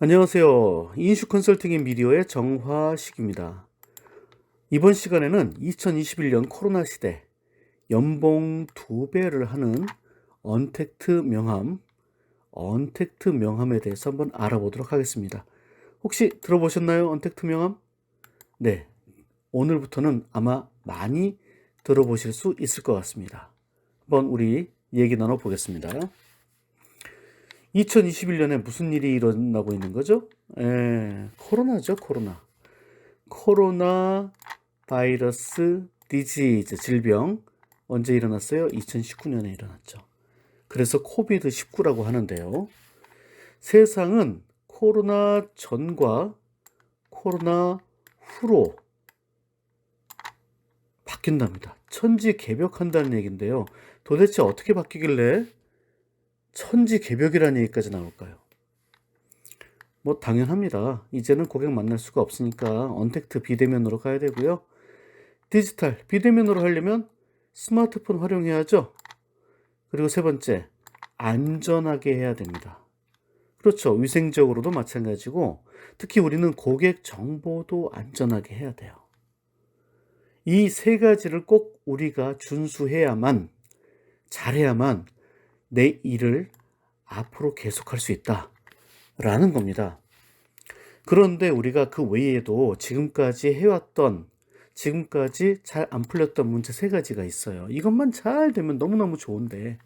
안녕하세요. 인슈 컨설팅인 미디어의 정화식입니다. 이번 시간에는 2021년 코로나 시대 연봉 2배를 하는 언택트 명함에 대해서 한번 알아보도록 하겠습니다. 혹시 들어보셨나요? 언택트 명함? 네. 오늘부터는 아마 많이 들어보실 수 있을 것 같습니다. 한번 우리 얘기 나눠보겠습니다. 2021년에 무슨 일이 일어나고 있는 거죠? 코로나죠, 코로나. 코로나 바이러스 디지즈 질병 언제 일어났어요? 2019년에 일어났죠. 그래서 코비드19라고 하는데요. 세상은 코로나 전과 코로나 후로 바뀐답니다. 천지개벽한다는 얘기인데요. 도대체 어떻게 바뀌길래 천지개벽이라는 얘기까지 나올까요? 뭐 당연합니다. 이제는 고객 만날 수가 없으니까 언택트 비대면으로 가야 되고요. 디지털 비대면으로 하려면 스마트폰 활용해야죠. 그리고 세 번째, 안전하게 해야 됩니다. 그렇죠. 위생적으로도 마찬가지고 특히 우리는 고객 정보도 안전하게 해야 돼요. 이 세 가지를 꼭 우리가 준수해야만, 잘해야만 내 일을 앞으로 계속할 수 있다라는 겁니다. 그런데 우리가 그 외에도 지금까지 잘 안 풀렸던 문제 세 가지가 있어요. 이것만 잘 되면 너무너무 좋은데,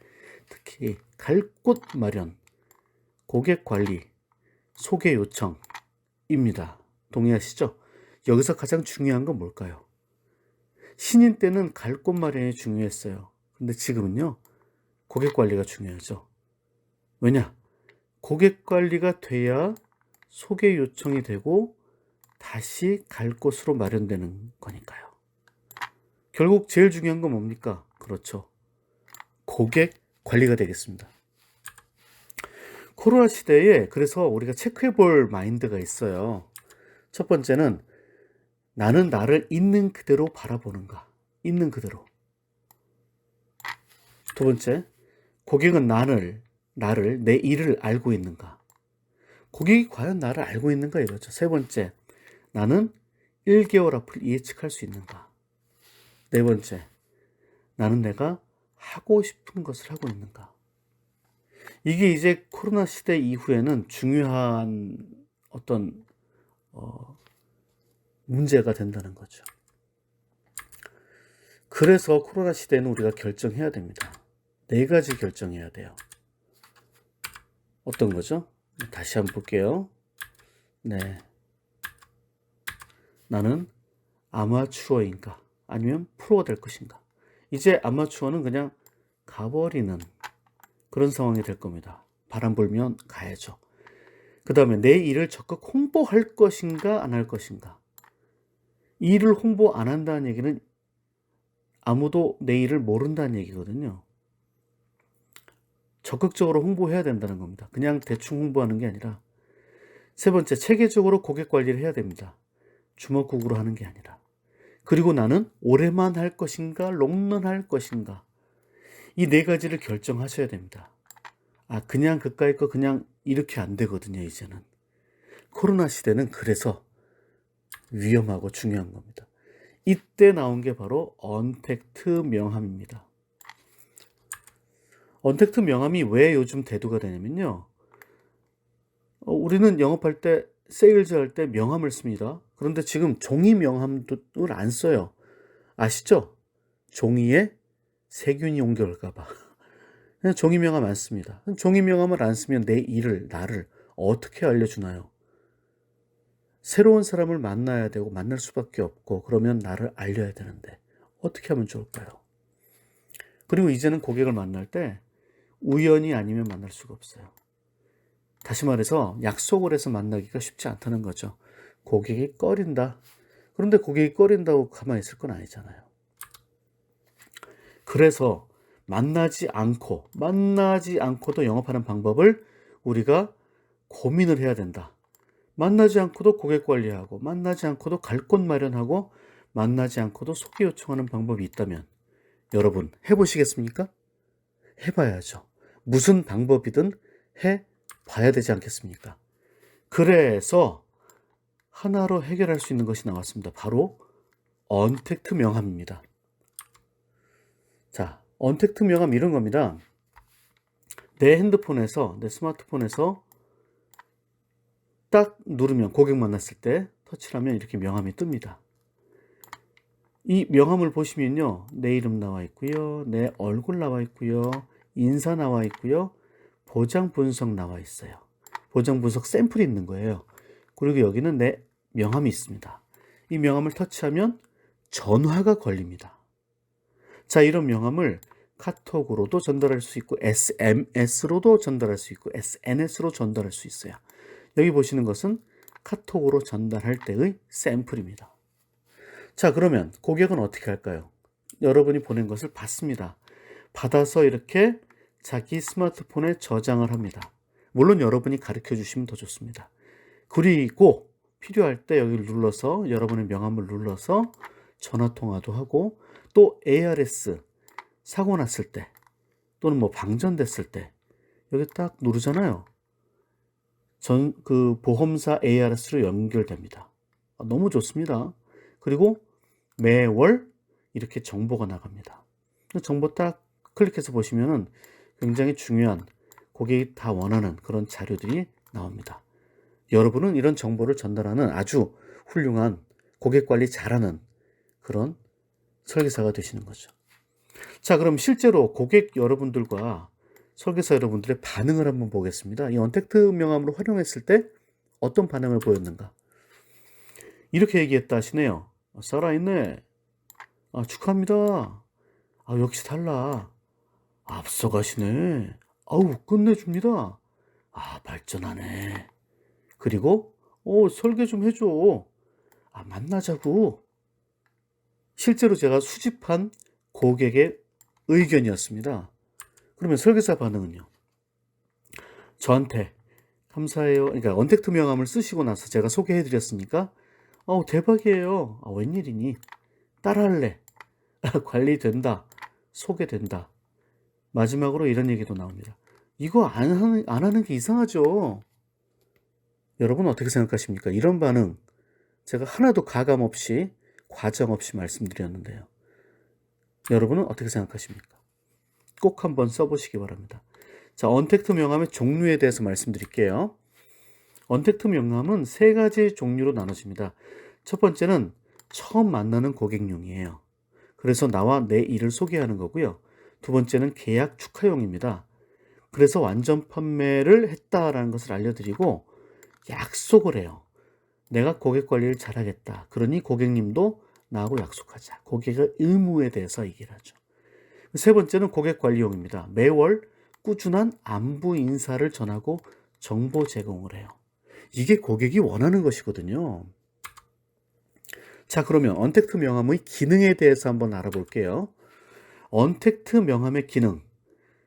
특히 갈 곳 마련, 고객 관리, 소개 요청입니다. 동의하시죠? 여기서 가장 중요한 건 뭘까요? 신인 때는 갈 곳 마련이 중요했어요. 근데 지금은요, 고객 관리가 중요하죠. 왜냐? 고객 관리가 돼야 소개 요청이 되고 다시 갈 곳으로 마련되는 거니까요. 결국 제일 중요한 건 뭡니까? 그렇죠. 고객 관리가 되겠습니다. 코로나 시대에 그래서 우리가 체크해 볼 마인드가 있어요. 첫 번째는 나는 나를 있는 그대로 바라보는가? 있는 그대로. 두 번째, 고객은 나를, 내 일을 알고 있는가? 고객이 과연 나를 알고 있는가 이거죠. 세 번째, 나는 1개월 앞을 예측할 수 있는가? 네 번째, 나는 내가 하고 싶은 것을 하고 있는가? 이게 이제 코로나 시대 이후에는 중요한 어떤 문제가 된다는 거죠. 그래서 코로나 시대에는 우리가 결정해야 됩니다. 네 가지 결정해야 돼요. 어떤 거죠? 다시 한번 볼게요. 네. 나는 아마추어인가? 아니면 프로가 될 것인가? 이제 아마추어는 그냥 가버리는 그런 상황이 될 겁니다. 바람 불면 가야죠. 그 다음에 내 일을 적극 홍보할 것인가, 안 할 것인가? 이 일을 홍보 안 한다는 얘기는 아무도 내 일을 모른다는 얘기거든요. 적극적으로 홍보해야 된다는 겁니다. 그냥 대충 홍보하는 게 아니라. 세 번째, 체계적으로 고객 관리를 해야 됩니다. 주먹국으로 하는 게 아니라. 그리고 나는 올해만 할 것인가, 롱런 할 것인가. 이 네 가지를 결정하셔야 됩니다. 그냥 그까이 거 그냥 이렇게 안 되거든요, 이제는. 코로나 시대는 그래서 위험하고 중요한 겁니다. 이때 나온 게 바로 언택트 명함입니다. 언택트 명함이 왜 요즘 대두가 되냐면요. 우리는 영업할 때, 세일즈 할 때 명함을 씁니다. 그런데 지금 종이 명함을 안 써요. 아시죠? 종이에 세균이 옮겨올까봐. 그냥 종이 명함 안 씁니다. 종이 명함을 안 쓰면 내 일을, 나를 어떻게 알려주나요? 새로운 사람을 만나야 되고 만날 수밖에 없고 그러면 나를 알려야 되는데 어떻게 하면 좋을까요? 그리고 이제는 고객을 만날 때 우연이 아니면 만날 수가 없어요. 다시 말해서 약속을 해서 만나기가 쉽지 않다는 거죠. 고객이 꺼린다. 그런데 고객이 꺼린다고 가만히 있을 건 아니잖아요. 그래서 만나지 않고도 영업하는 방법을 우리가 고민을 해야 된다. 만나지 않고도 고객 관리하고, 만나지 않고도 갈 곳 마련하고, 만나지 않고도 소개 요청하는 방법이 있다면 여러분 해보시겠습니까? 해봐야죠. 무슨 방법이든 해봐야 되지 않겠습니까? 그래서 하나로 해결할 수 있는 것이 나왔습니다. 바로 언택트 명함입니다. 자, 언택트 명함 이런 겁니다. 내 핸드폰에서, 내 스마트폰에서 딱 누르면, 고객 만났을 때 터치를 하면 이렇게 명함이 뜹니다. 이 명함을 보시면요, 내 이름 나와 있고요, 내 얼굴 나와 있고요, 인사 나와 있고요, 보장 분석 나와 있어요. 보장 분석 샘플이 있는 거예요. 그리고 여기는 내 명함이 있습니다. 이 명함을 터치하면 전화가 걸립니다. 자, 이런 명함을 카톡으로도 전달할 수 있고 SMS로도 전달할 수 있고 SNS로 전달할 수 있어요. 여기 보시는 것은 카톡으로 전달할 때의 샘플입니다. 자, 그러면 고객은 어떻게 할까요? 여러분이 보낸 것을 받습니다. 받아서 이렇게 자기 스마트폰에 저장을 합니다. 물론 여러분이 가르쳐 주시면 더 좋습니다. 그리고 필요할 때 여기를 눌러서, 여러분의 명함을 눌러서 전화통화도 하고, 또 ARS 사고 났을 때 또는 뭐 방전됐을 때 여기 딱 누르잖아요. 그 보험사 ARS로 연결됩니다. 너무 좋습니다. 그리고 매월 이렇게 정보가 나갑니다. 정보 딱 클릭해서 보시면은 굉장히 중요한, 고객이 다 원하는 그런 자료들이 나옵니다. 여러분은 이런 정보를 전달하는 아주 훌륭한, 고객 관리 잘하는 그런 설계사가 되시는 거죠. 자, 그럼 실제로 고객 여러분들과 설계사 여러분들의 반응을 한번 보겠습니다. 이 언택트 명함으로 활용했을 때 어떤 반응을 보였는가? 이렇게 얘기했다 하시네요. 살아있네. 축하합니다. 역시 달라. 앞서가시네. 끝내줍니다. 발전하네. 그리고 설계 좀 해줘. 만나자고. 실제로 제가 수집한 고객의 의견이었습니다. 그러면 설계사 반응은요? 저한테 감사해요. 그러니까 언택트 명함을 쓰시고 나서 제가 소개해드렸으니까 대박이에요. 웬일이니? 따라할래. 관리된다. 소개된다. 마지막으로 이런 얘기도 나옵니다. 이거 안 하는 게 이상하죠? 여러분 어떻게 생각하십니까? 이런 반응 제가 하나도 가감 없이, 과정 없이 말씀드렸는데요. 여러분은 어떻게 생각하십니까? 꼭 한번 써보시기 바랍니다. 자, 언택트 명함의 종류에 대해서 말씀드릴게요. 언택트 명함은 3가지 종류로 나눠집니다. 첫 번째는 처음 만나는 고객용이에요. 그래서 나와 내 일을 소개하는 거고요. 두 번째는 계약 축하용입니다. 그래서 완전 판매를 했다라는 것을 알려드리고 약속을 해요. 내가 고객 관리를 잘하겠다. 그러니 고객님도 나하고 약속하자. 고객의 의무에 대해서 얘기를 하죠. 세 번째는 고객 관리용입니다. 매월 꾸준한 안부 인사를 전하고 정보 제공을 해요. 이게 고객이 원하는 것이거든요. 자, 그러면 언택트 명함의 기능에 대해서 한번 알아볼게요. 언택트 명함의 기능.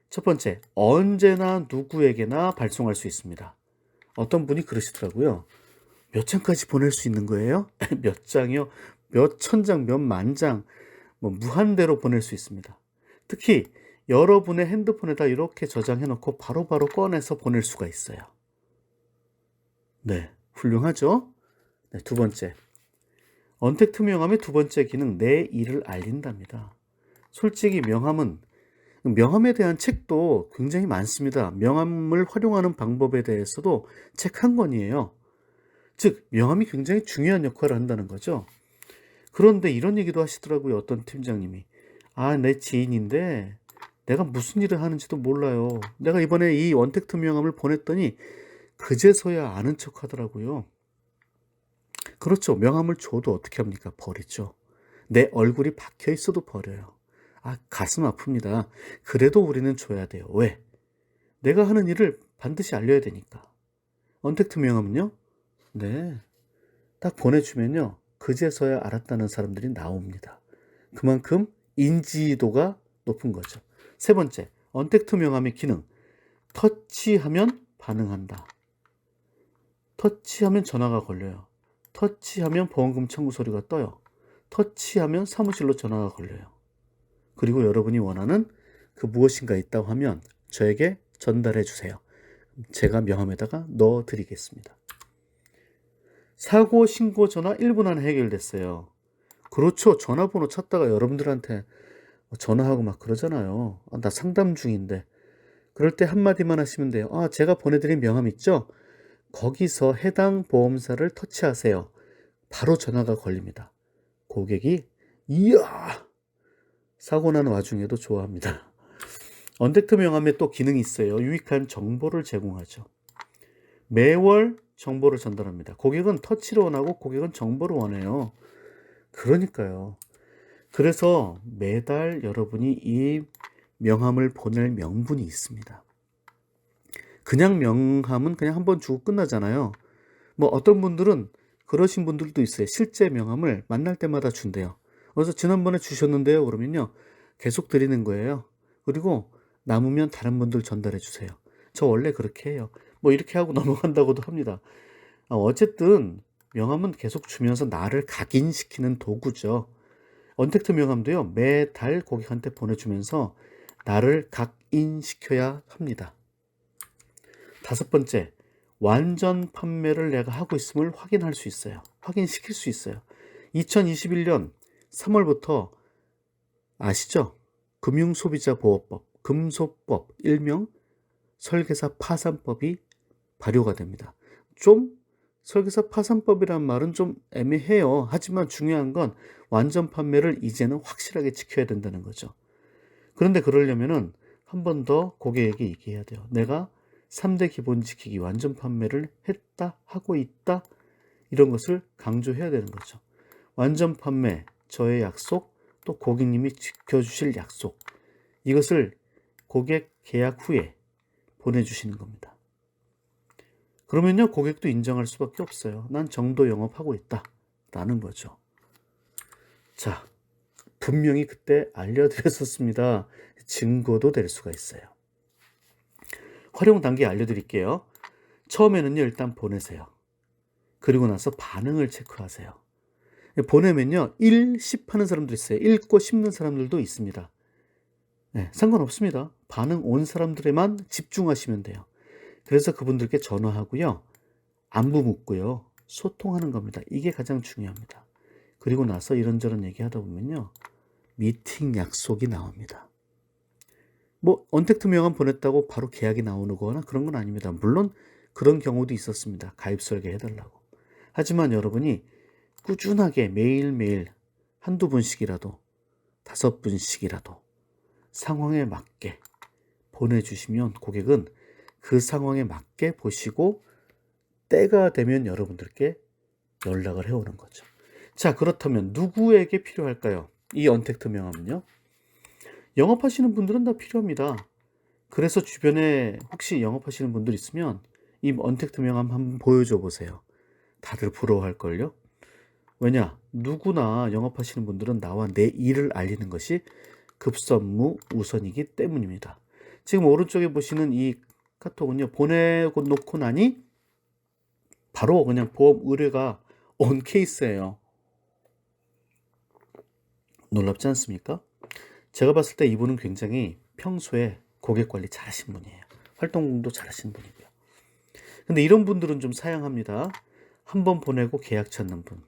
첫 번째, 언제나 누구에게나 발송할 수 있습니다. 어떤 분이 그러시더라고요. 몇 장까지 보낼 수 있는 거예요? 몇 장이요? 몇 천 장, 몇 만 장, 무한대로 보낼 수 있습니다. 특히 여러분의 핸드폰에다 이렇게 저장해 놓고 바로바로 꺼내서 보낼 수가 있어요. 네, 훌륭하죠? 네, 두 번째, 언택트 명함의 두 번째 기능, 내 일을 알린답니다. 솔직히 명함에 대한 책도 굉장히 많습니다. 명함을 활용하는 방법에 대해서도 책 한 권이에요. 즉, 명함이 굉장히 중요한 역할을 한다는 거죠. 그런데 이런 얘기도 하시더라고요. 어떤 팀장님이. 내 지인인데 내가 무슨 일을 하는지도 몰라요. 내가 이번에 이 언택트 명함을 보냈더니 그제서야 아는 척 하더라고요. 그렇죠. 명함을 줘도 어떻게 합니까? 버리죠. 내 얼굴이 박혀 있어도 버려요. 가슴 아픕니다. 그래도 우리는 줘야 돼요. 왜? 내가 하는 일을 반드시 알려야 되니까. 언택트 명함은요? 네. 딱 보내주면요. 그제서야 알았다는 사람들이 나옵니다. 그만큼 인지도가 높은 거죠. 세 번째, 언택트 명함의 기능. 터치하면 반응한다. 터치하면 전화가 걸려요. 터치하면 보험금 청구 소리가 떠요. 터치하면 사무실로 전화가 걸려요. 그리고 여러분이 원하는 그 무엇인가 있다고 하면 저에게 전달해 주세요. 제가 명함에다가 넣어 드리겠습니다. 사고 신고 전화 1분 안에 해결됐어요. 그렇죠. 전화번호 찾다가 여러분들한테 전화하고 막 그러잖아요. 나 상담 중인데. 그럴 때 한마디만 하시면 돼요. 제가 보내드린 명함 있죠? 거기서 해당 보험사를 터치하세요. 바로 전화가 걸립니다. 고객이 이야 사고 난 와중에도 좋아합니다. 언택트 명함에 또 기능이 있어요. 유익한 정보를 제공하죠. 매월 정보를 전달합니다. 고객은 터치를 원하고 고객은 정보를 원해요. 그러니까요. 그래서 매달 여러분이 이 명함을 보낼 명분이 있습니다. 그냥 명함은 그냥 한번 주고 끝나잖아요. 뭐 어떤 분들은 그러신 분들도 있어요. 실제 명함을 만날 때마다 준대요. 그래서 지난번에 주셨는데요. 그러면요. 계속 드리는 거예요. 그리고 남으면 다른 분들 전달해 주세요. 저 원래 그렇게 해요. 뭐 이렇게 하고 넘어간다고도 합니다. 어쨌든 명함은 계속 주면서 나를 각인시키는 도구죠. 언택트 명함도요. 매달 고객한테 보내주면서 나를 각인시켜야 합니다. 5번째, 완전 판매를 내가 하고 있음을 확인할 수 있어요. 확인시킬 수 있어요. 2021년 3월부터 아시죠? 금융소비자보호법, 금소법, 일명 설계사 파산법이 발효가 됩니다. 좀 설계사 파산법이란 말은 좀 애매해요. 하지만 중요한 건 완전 판매를 이제는 확실하게 지켜야 된다는 거죠. 그런데 그러려면은 한 번 더 고객에게 얘기해야 돼요. 내가 3대 기본 지키기 완전 판매를 했다, 하고 있다, 이런 것을 강조해야 되는 거죠. 완전 판매, 저의 약속, 또 고객님이 지켜주실 약속, 이것을 고객 계약 후에 보내주시는 겁니다. 그러면요, 고객도 인정할 수밖에 없어요. 난 정도 영업하고 있다 라는 거죠. 자, 분명히 그때 알려드렸었습니다. 증거도 될 수가 있어요. 활용 단계 알려드릴게요. 처음에는요, 일단 보내세요. 그리고 나서 반응을 체크하세요. 보내면요, 1, 10 하는 사람도 있어요. 읽고 씹는 사람들도 있습니다. 네, 상관없습니다. 반응 온 사람들에만 집중하시면 돼요. 그래서 그분들께 전화하고요, 안부 묻고요, 소통하는 겁니다. 이게 가장 중요합니다. 그리고 나서 이런저런 얘기하다 보면요, 미팅 약속이 나옵니다. 뭐 언택트 명함 보냈다고 바로 계약이 나오는 거나 그런 건 아닙니다. 물론 그런 경우도 있었습니다. 가입 설계해달라고. 하지만 여러분이 꾸준하게 매일매일 한두 분씩이라도 5분씩이라도 상황에 맞게 보내주시면 고객은 그 상황에 맞게 보시고 때가 되면 여러분들께 연락을 해오는 거죠. 자, 그렇다면 누구에게 필요할까요? 이 언택트 명함은요, 영업하시는 분들은 다 필요합니다. 그래서 주변에 혹시 영업하시는 분들 있으면 이 언택트 명함 한번 보여줘 보세요. 다들 부러워할걸요? 왜냐? 누구나 영업하시는 분들은 나와 내 일을 알리는 것이 급선무 우선이기 때문입니다. 지금 오른쪽에 보시는 이 카톡은요, 보내고 놓고 나니 바로 그냥 보험 의뢰가 온 케이스예요. 놀랍지 않습니까? 제가 봤을 때 이분은 굉장히 평소에 고객 관리 잘하신 분이에요. 활동도 잘하시는 분이고요. 근데 이런 분들은 좀 사양합니다. 한번 보내고 계약 찾는 분,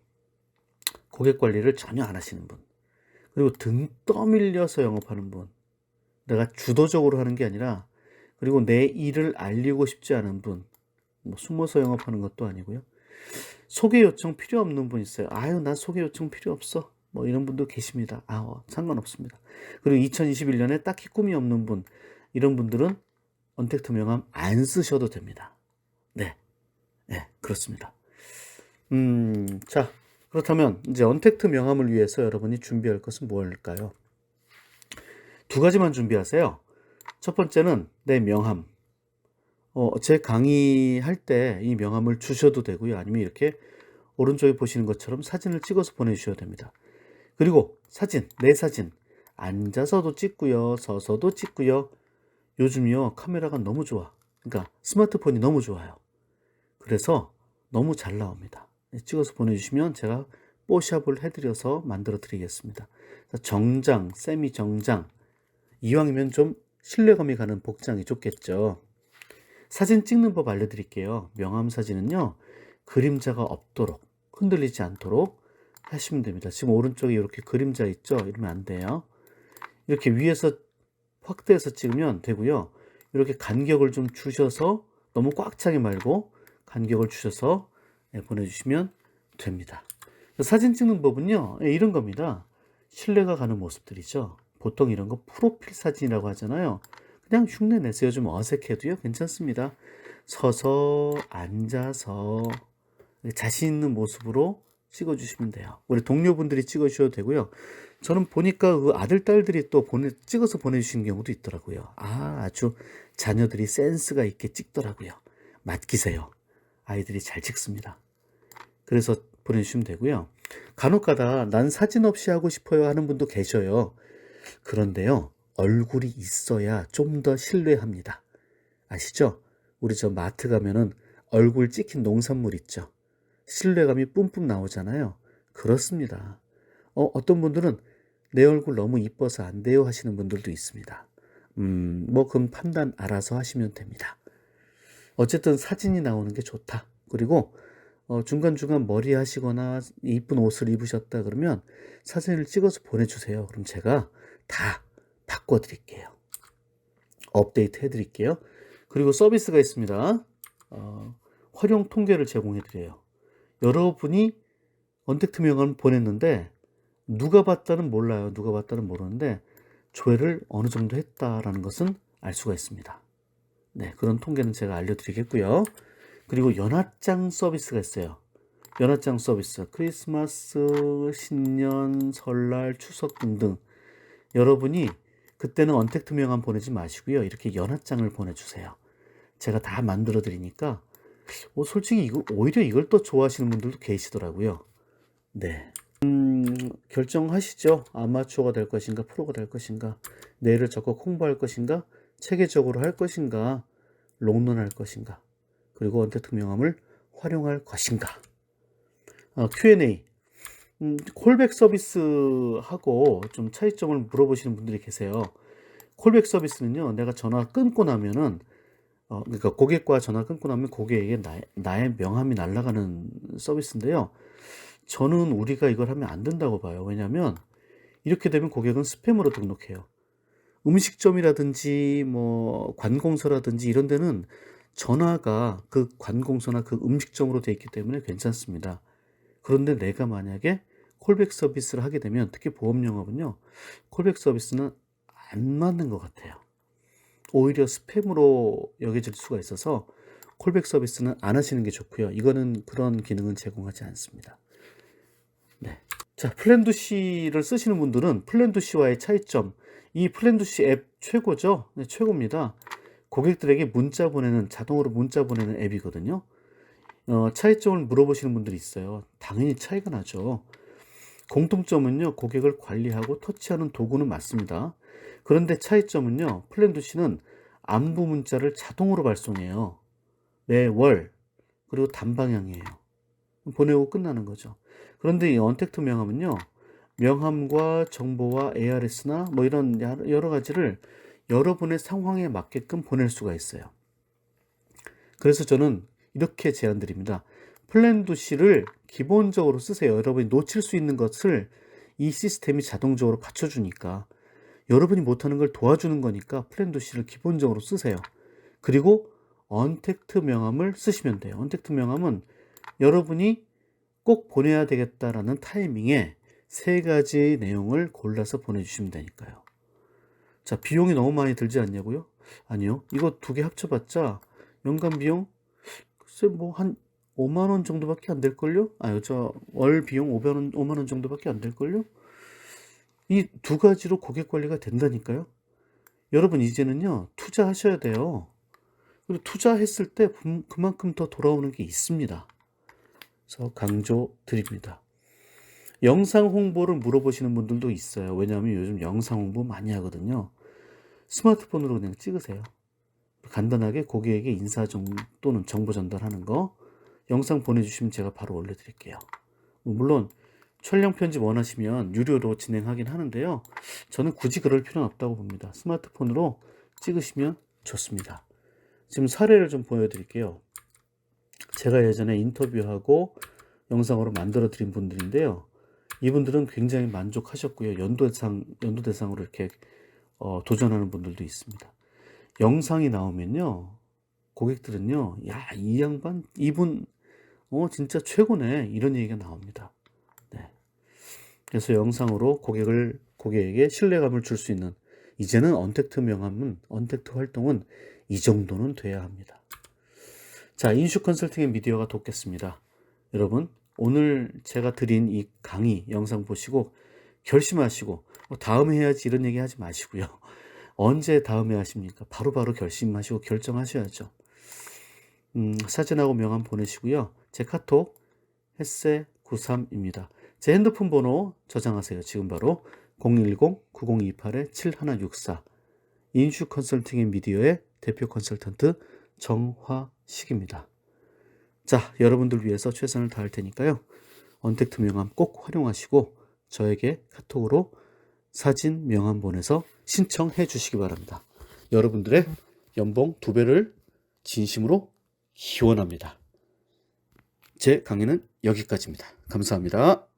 고객 관리를 전혀 안 하시는 분, 그리고 등 떠밀려서 영업하는 분, 내가 주도적으로 하는 게 아니라, 그리고 내 일을 알리고 싶지 않은 분, 뭐 숨어서 영업하는 것도 아니고요. 소개 요청 필요 없는 분 있어요. 아유, 나 소개 요청 필요 없어. 뭐 이런 분도 계십니다. 상관없습니다. 그리고 2021년에 딱히 꿈이 없는 분, 이런 분들은 언택트 명함 안 쓰셔도 됩니다. 네, 그렇습니다. 자, 그렇다면 이제 언택트 명함을 위해서 여러분이 준비할 것은 뭘까요? 2가지만 준비하세요. 첫 번째는 내 명함. 제 강의할 때 이 명함을 주셔도 되고요. 아니면 이렇게 오른쪽에 보시는 것처럼 사진을 찍어서 보내주셔도 됩니다. 그리고 내 사진. 앉아서도 찍고요. 서서도 찍고요. 요즘요, 카메라가 너무 좋아. 그러니까 스마트폰이 너무 좋아요. 그래서 너무 잘 나옵니다. 찍어서 보내주시면 제가 뽀샵을 해드려서 만들어 드리겠습니다. 정장, 세미 정장, 이왕이면 좀 신뢰감이 가는 복장이 좋겠죠. 사진 찍는 법 알려드릴게요. 명함 사진은요, 그림자가 없도록, 흔들리지 않도록 하시면 됩니다. 지금 오른쪽에 이렇게 그림자 있죠? 이러면 안 돼요. 이렇게 위에서 확대해서 찍으면 되고요. 이렇게 간격을 좀 주셔서 너무 꽉 차게 말고 간격을 주셔서 보내주시면 됩니다. 사진 찍는 법은요, 이런 겁니다. 신뢰가 가는 모습들이죠. 보통 이런 거 프로필 사진이라고 하잖아요. 그냥 흉내 내세요. 좀 어색해도요, 괜찮습니다. 서서, 앉아서 자신 있는 모습으로 찍어주시면 돼요. 우리 동료분들이 찍어주셔도 되고요. 저는 보니까 그 아들, 딸들이 또 찍어서 보내주시는 경우도 있더라고요. 아주 자녀들이 센스가 있게 찍더라고요. 맡기세요. 아이들이 잘 찍습니다. 그래서 보내주시면 되고요. 간혹가다 난 사진 없이 하고 싶어요 하는 분도 계셔요. 그런데요, 얼굴이 있어야 좀 더 신뢰합니다. 아시죠? 우리 저 마트 가면은 얼굴 찍힌 농산물 있죠? 신뢰감이 뿜뿜 나오잖아요. 그렇습니다. 어떤 분들은 내 얼굴 너무 이뻐서 안 돼요 하시는 분들도 있습니다. 뭐 그건 판단 알아서 하시면 됩니다. 어쨌든 사진이 나오는 게 좋다. 그리고 중간중간 머리 하시거나 이쁜 옷을 입으셨다 그러면 사진을 찍어서 보내주세요. 그럼 제가 다 바꿔드릴게요. 업데이트 해드릴게요. 그리고 서비스가 있습니다. 활용 통계를 제공해드려요. 여러분이 언택트 명함을 보냈는데 누가 봤다는 몰라요. 누가 봤다는 모르는데 조회를 어느 정도 했다라는 것은 알 수가 있습니다. 네, 그런 통계는 제가 알려드리겠고요. 그리고 연합장 서비스가 있어요. 연합장 서비스, 크리스마스, 신년, 설날, 추석 등등. 여러분이 그때는 언택트 명함 보내지 마시고요. 이렇게 연합장을 보내주세요. 제가 다 만들어 드리니까 솔직히 오히려 이걸 또 좋아하시는 분들도 계시더라고요. 네. 결정하시죠. 아마추어가 될 것인가, 프로가 될 것인가, 내일을 적극 홍보할 것인가, 체계적으로 할 것인가, 롱런할 것인가, 그리고 언택트 명함을 활용할 것인가. Q&A. 콜백 서비스하고 좀 차이점을 물어보시는 분들이 계세요. 콜백 서비스는요, 내가 전화 끊고 나면은, 그러니까 고객과 전화 끊고 나면 고객에게 나의 명함이 날아가는 서비스인데요. 저는 우리가 이걸 하면 안 된다고 봐요. 왜냐하면 이렇게 되면 고객은 스팸으로 등록해요. 음식점이라든지 뭐 관공서라든지 이런 데는 전화가 그 관공서나 그 음식점으로 되어 있기 때문에 괜찮습니다. 그런데 내가 만약에 콜백 서비스를 하게 되면, 특히 보험 영업은요, 콜백 서비스는 안 맞는 것 같아요. 오히려 스팸으로 여겨질 수가 있어서 콜백 서비스는 안 하시는 게 좋고요. 이거는 그런 기능은 제공하지 않습니다. 네. 자, 플랜두시를 쓰시는 분들은 플랜두시와의 차이점. 이 플랜두시 앱 최고죠? 네, 최고입니다. 고객들에게 문자 보내는, 자동으로 문자 보내는 앱이거든요. 차이점을 물어보시는 분들이 있어요. 당연히 차이가 나죠. 공통점은요, 고객을 관리하고 터치하는 도구는 맞습니다. 그런데 차이점은요, 플랜두시는 안부 문자를 자동으로 발송해요. 매월, 그리고 단방향이에요. 보내고 끝나는 거죠. 그런데 이 언택트 명함은요, 명함과 정보와 ARS나 뭐 이런 여러 가지를 여러분의 상황에 맞게끔 보낼 수가 있어요. 그래서 저는 이렇게 제안드립니다. 플랜두시를 기본적으로 쓰세요. 여러분이 놓칠 수 있는 것을 이 시스템이 자동적으로 받쳐주니까, 여러분이 못하는 걸 도와주는 거니까 플랜두시를 기본적으로 쓰세요. 그리고 언택트 명함을 쓰시면 돼요. 언택트 명함은 여러분이 꼭 보내야 되겠다라는 타이밍에 3가지 내용을 골라서 보내주시면 되니까요. 자, 비용이 너무 많이 들지 않냐고요? 아니요. 이거 2개 합쳐봤자 연간 비용 글쎄 뭐 한 5만 원 정도밖에 안 될걸요? 월 비용 5만 원 정도밖에 안 될걸요? 이 2가지로 고객 관리가 된다니까요. 여러분 이제는요, 투자하셔야 돼요. 그리고 투자했을 때 그만큼 더 돌아오는 게 있습니다. 그래서 강조 드립니다. 영상 홍보를 물어보시는 분들도 있어요. 왜냐하면 요즘 영상 홍보 많이 하거든요. 스마트폰으로 그냥 찍으세요. 간단하게 고객에게 인사 또는 정보 전달하는 거 영상 보내주시면 제가 바로 올려드릴게요. 물론 촬영 편집 원하시면 유료로 진행하긴 하는데요. 저는 굳이 그럴 필요는 없다고 봅니다. 스마트폰으로 찍으시면 좋습니다. 지금 사례를 좀 보여드릴게요. 제가 예전에 인터뷰하고 영상으로 만들어 드린 분들인데요. 이분들은 굉장히 만족하셨고요. 연도대상으로 이렇게 도전하는 분들도 있습니다. 영상이 나오면요. 고객들은요. 야, 이 양반, 이분, 진짜 최고네. 이런 얘기가 나옵니다. 네. 그래서 영상으로 고객에게 신뢰감을 줄 수 있는, 이제는 언택트 활동은 이 정도는 돼야 합니다. 자, 인슈 컨설팅의 미디어가 돕겠습니다. 여러분, 오늘 제가 드린 이 강의 영상 보시고 결심하시고 다음에 해야지 이런 얘기 하지 마시고요. 언제 다음에 하십니까? 바로바로 결심하시고 결정하셔야죠. 사진하고 명함 보내시고요. 제 카톡 햇세93입니다. 제 핸드폰 번호 저장하세요. 지금 바로 010-9028-7164 인슈 컨설팅의 미디어의 대표 컨설턴트 정화식입니다. 자, 여러분들 위해서 최선을 다할 테니까요. 언택트 명함 꼭 활용하시고 저에게 카톡으로 사진 명함 보내서 신청해 주시기 바랍니다. 여러분들의 연봉 2배를 진심으로 기원합니다. 제 강의는 여기까지입니다. 감사합니다.